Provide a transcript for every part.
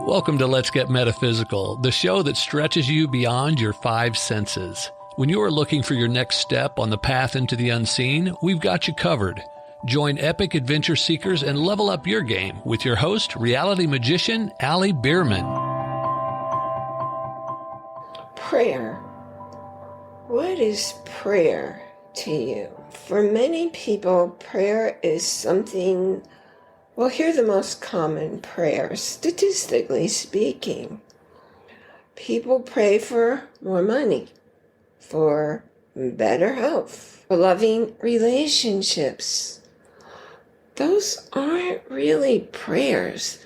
Welcome to Let's Get Metaphysical, the show that stretches you beyond your five senses. When you are looking for your next step on the path into the unseen, we've got you covered. Join epic adventure seekers and level up your game with your host, reality magician Bierman. Prayer. What is prayer to you? For many people, prayer is something, well, here are the most common prayers, statistically speaking. People pray for more money, for better health, for loving relationships. Those aren't really prayers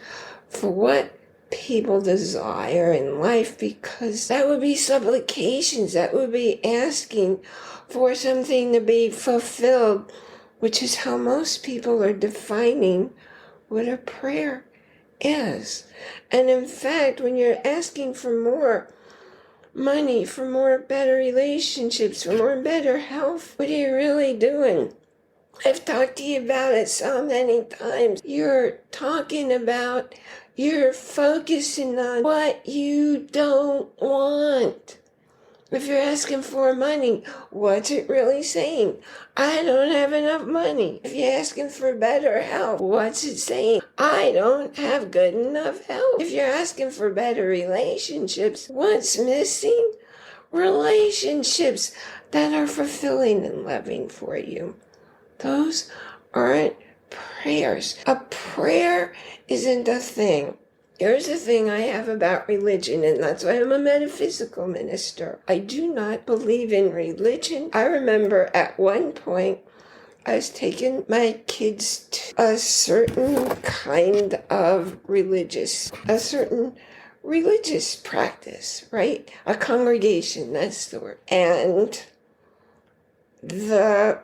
for what people desire in life, because that would be supplications. That would be asking for something to be fulfilled, which is how most people are defining what a prayer is. And in fact, when you're asking for more money, for more better relationships, for more better health, what are you really doing? I've talked to you about it so many times. You're talking about, you're focusing on what you don't want. If you're asking for money, what's it really saying? I don't have enough money. If you're asking for better health, what's it saying? I don't have good enough health. If you're asking for better relationships, what's missing? Relationships that are fulfilling and loving for you. Those aren't prayers. A prayer isn't a thing. Here's the thing I have about religion, and that's why I'm a metaphysical minister. I do not believe in religion. I remember at one point I was taking my kids to a certain kind of religious practice, right? A congregation, that's the word. And the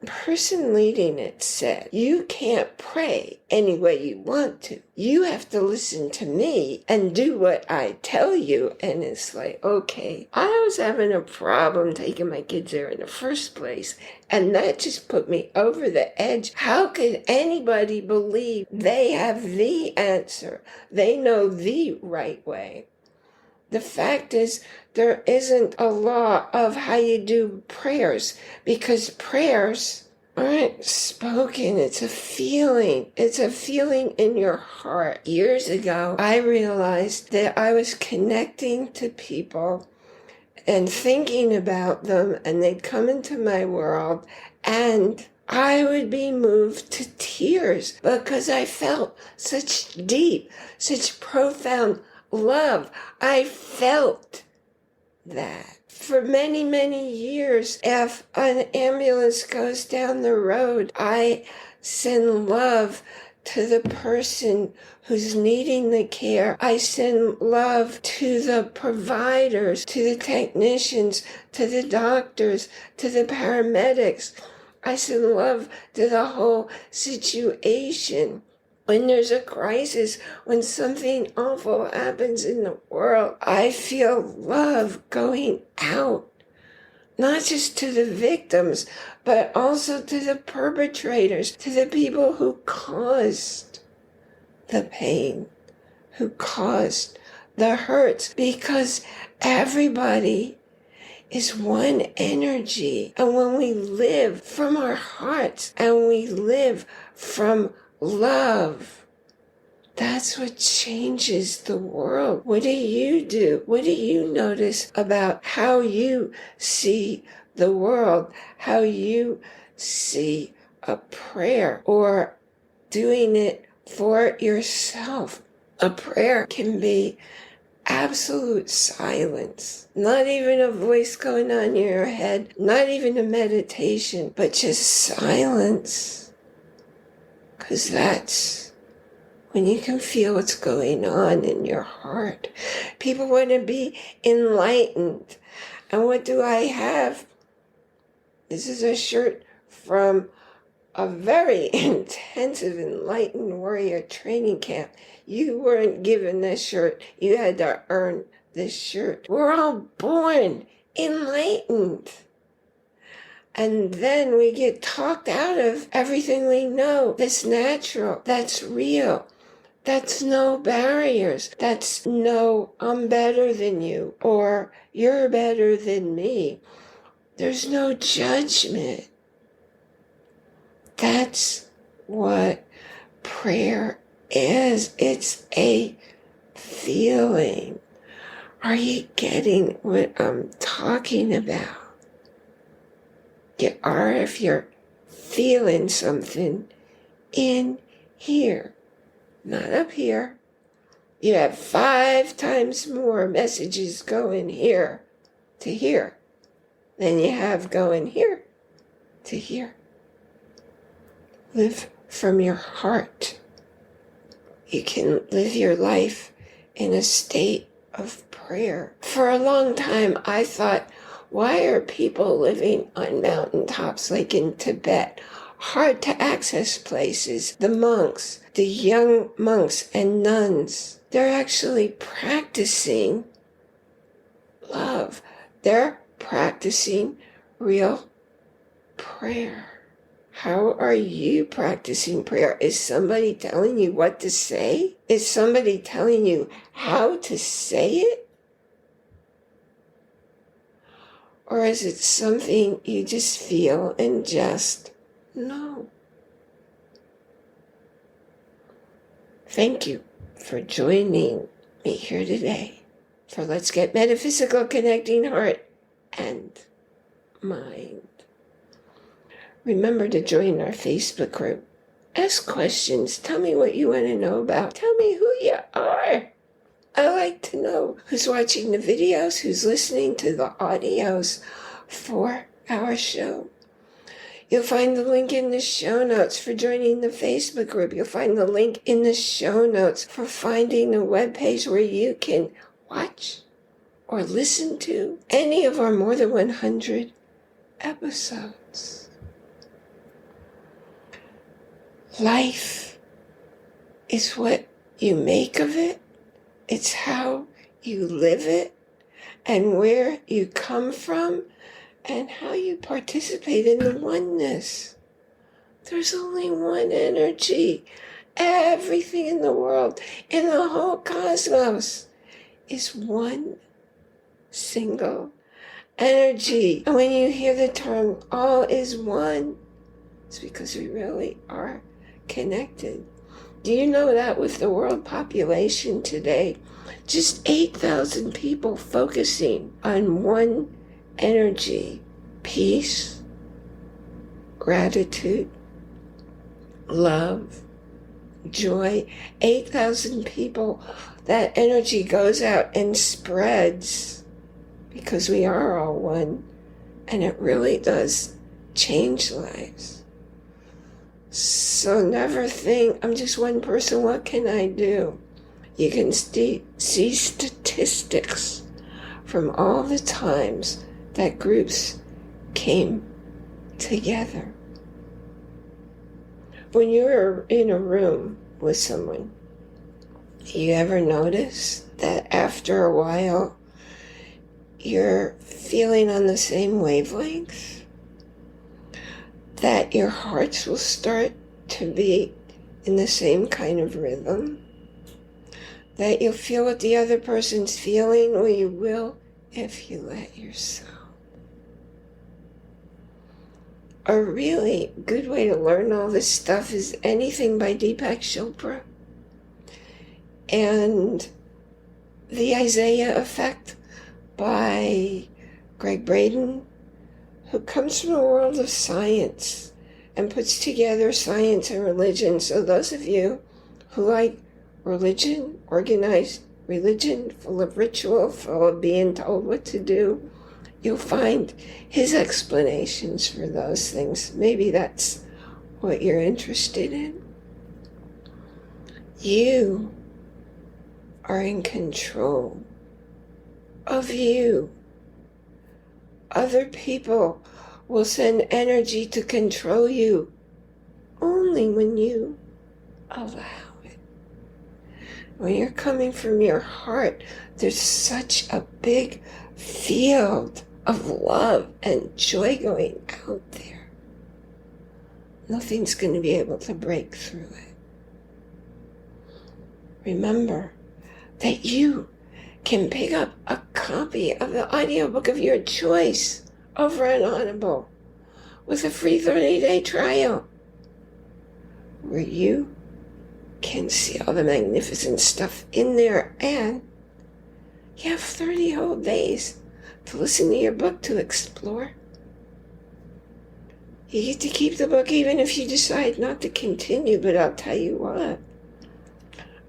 person leading it said, you can't pray any way you want to. You have to listen to me and do what I tell you. And it's like, okay, I was having a problem taking my kids there in the first place. And that just put me over the edge. How could anybody believe they have the answer? They know the right way. The fact is, there isn't a law of how you do prayers, because prayers aren't spoken. It's a feeling. It's a feeling in your heart. Years ago, I realized that I was connecting to people and thinking about them, and they'd come into my world, and I would be moved to tears because I felt such deep, such profound love. I felt that. For many, many years, if an ambulance goes down the road, I send love to the person who's needing the care. I send love to the providers, to the technicians, to the doctors, to the paramedics. I send love to the whole situation. When there's a crisis, when something awful happens in the world, I feel love going out, not just to the victims, but also to the perpetrators, to the people who caused the pain, who caused the hurts, because everybody is one energy. And when we live from our hearts and we live from love, that's what changes the world. What do you do? What do you notice about how you see the world, how you see a prayer, or doing it for yourself? A prayer can be absolute silence, not even a voice going on in your head, not even a meditation, but just silence. Because that's when you can feel what's going on in your heart. People want to be enlightened. And what do I have? This is a shirt from a very intensive enlightened warrior training camp. You weren't given this shirt. You had to earn this shirt. We're all born enlightened. And then we get talked out of everything we know that's natural, that's real, That's no barriers. That's no, I'm better than you, or you're better than me. There's no judgment. That's what prayer is. It's a feeling. Are you getting what I'm talking about? You are if you're feeling something in here, not up here. You have 5 times more messages going here to here than you have going here to here. Live from your heart. You can live your life in a state of prayer. For a long time, I thought, why are people living on mountaintops like in Tibet? Hard to access places. The monks, the young monks and nuns, they're actually practicing love. They're practicing real prayer. How are you practicing prayer? Is somebody telling you what to say? Is somebody telling you how to say it? Or is it something you just feel and just know? Thank you for joining me here today for Let's Get Metaphysical, Connecting Heart and Mind. Remember to join our Facebook group. Ask questions. Tell me what you want to know about. Tell me who you are. I like to know who's watching the videos, who's listening to the audios for our show. You'll find the link in the show notes for joining the Facebook group. You'll find the link in the show notes for finding a webpage where you can watch or listen to any of our more than 100 episodes. Life is what you make of it. It's how you live it and where you come from and how you participate in the oneness. There's only one energy. Everything in the world, in the whole cosmos, is one single energy. And when you hear the term all is one, it's because we really are connected. Do you know that with the world population today, just 8,000 people focusing on one energy, peace, gratitude, love, joy, 8,000 people, that energy goes out and spreads because we are all one, and it really does change lives. So never think, I'm just one person, what can I do? You can see statistics from all the times that groups came together. When you're in a room with someone, you ever notice that after a while you're feeling on the same wavelength? That your hearts will start to be in the same kind of rhythm? That you'll feel what the other person's feeling, or you will if you let yourself. A really good way to learn all this stuff is anything by Deepak Chopra and The Isaiah Effect by Greg Braden, who comes from the world of science and puts together science and religion. So those of you who like religion, organized religion, full of ritual, full of being told what to do, you'll find his explanations for those things. Maybe that's what you're interested in. You are in control of you. Other people will send energy to control you only when you allow it. When you're coming from your heart, there's such a big field of love and joy going out there. Nothing's going to be able to break through it. remember that you can pick up a copy of the audiobook of your choice over on Audible with a free 30-day trial, where you can see all the magnificent stuff in there, and you have 30 whole days to listen to your book to explore. You get to keep the book even if you decide not to continue, but I'll tell you what,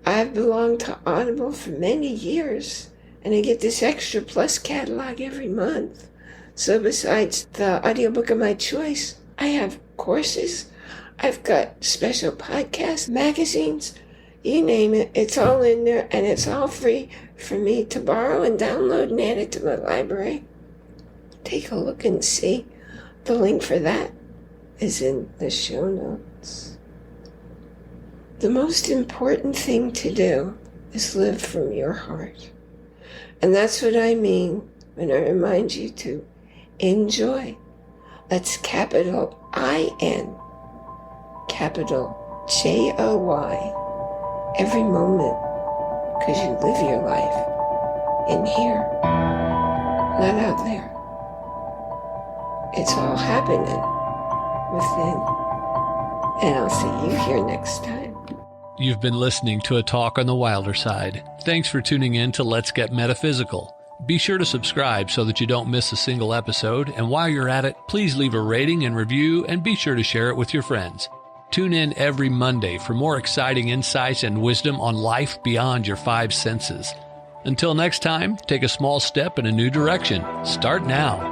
I've belonged to Audible for many years, and I get this Extra Plus catalog every month. So besides the audiobook of my choice, I have courses, I've got special podcasts, magazines, you name it, it's all in there, and it's all free for me to borrow and download and add it to my library. Take a look and see. The link for that is in the show notes. The most important thing to do is live from your heart. And that's what I mean when I remind you to enjoy. That's capital I-N, capital J-O-Y, every moment, because you live your life in here, not out there. It's all happening within. And I'll see you here next time. You've been listening to a talk on the wilder side. Thanks for tuning in to Let's Get Metaphysical. Be sure to subscribe so that you don't miss a single episode. And while you're at it, please leave a rating and review, and be sure to share it with your friends. Tune in every Monday for more exciting insights and wisdom on life beyond your five senses. Until next time, take a small step in a new direction. Start now.